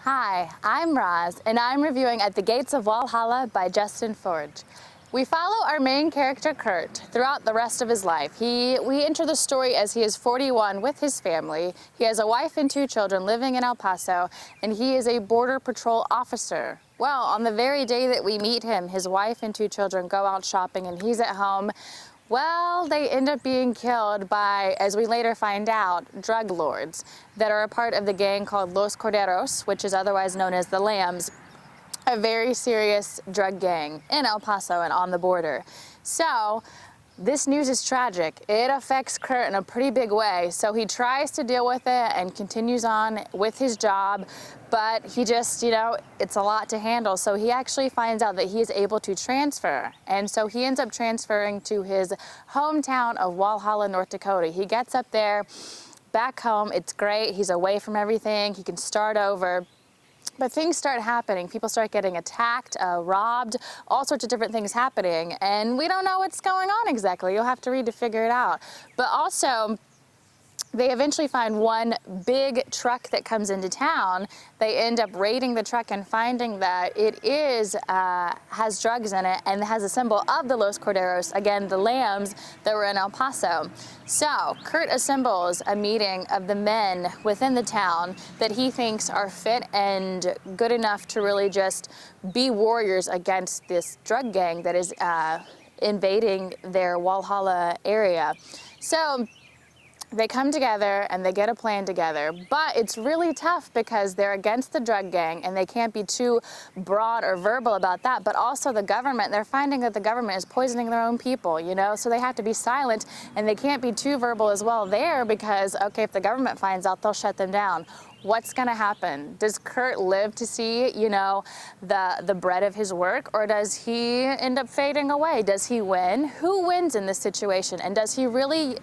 Hi, I'm Roz, and I'm reviewing At the Gates of Walhalla by Justen Forge. We follow our main character, Kurt, throughout the rest of his life. We enter the story as he is 41 with his family. He has a wife and 2 children living in El Paso, and he is a border patrol officer. Well, on the very day that we meet him, his wife and 2 children go out shopping and he's at home. Well, they end up being killed by, as we later find out, drug lords that are a part of the gang called Los Corderos, which is otherwise known as the Lambs, a very serious drug gang in El Paso and on the border. So this news is tragic. It affects Kurt in a pretty big way. So he tries to deal with it and continues on with his job, but he just, it's a lot to handle. So he actually finds out that he is able to transfer. And so he ends up transferring to his hometown of Walhalla, North Dakota. He gets up there, back home. It's great. He's away from everything. He can start over. But things start happening. People start getting attacked, robbed, all sorts of different things happening. And we don't know what's going on exactly. You'll have to read to figure it out. But also, they eventually find one big truck that comes into town. They end up raiding the truck and finding that it has drugs in it and has a symbol of the Los Corderos, again, the Lambs that were in El Paso. So Kurt assembles a meeting of the men within the town that he thinks are fit and good enough to really just be warriors against this drug gang that is invading their Walhalla area. So they come together and they get a plan together, but it's really tough because they're against the drug gang and they can't be too broad or verbal about that. But also the government, they're finding that the government is poisoning their own people, so they have to be silent and they can't be too verbal as well there because, okay, if the government finds out, they'll shut them down. What's going to happen? Does Kurt live to see, the bread of his work, or does he end up fading away? Does he win? Who wins in this situation? And does he really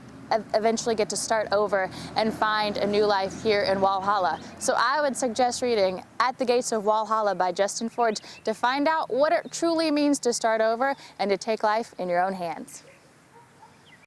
eventually get to start over and find a new life here in Walhalla? So I would suggest reading At the Gates of Walhalla by Justen Forge to find out what it truly means to start over and to take life in your own hands.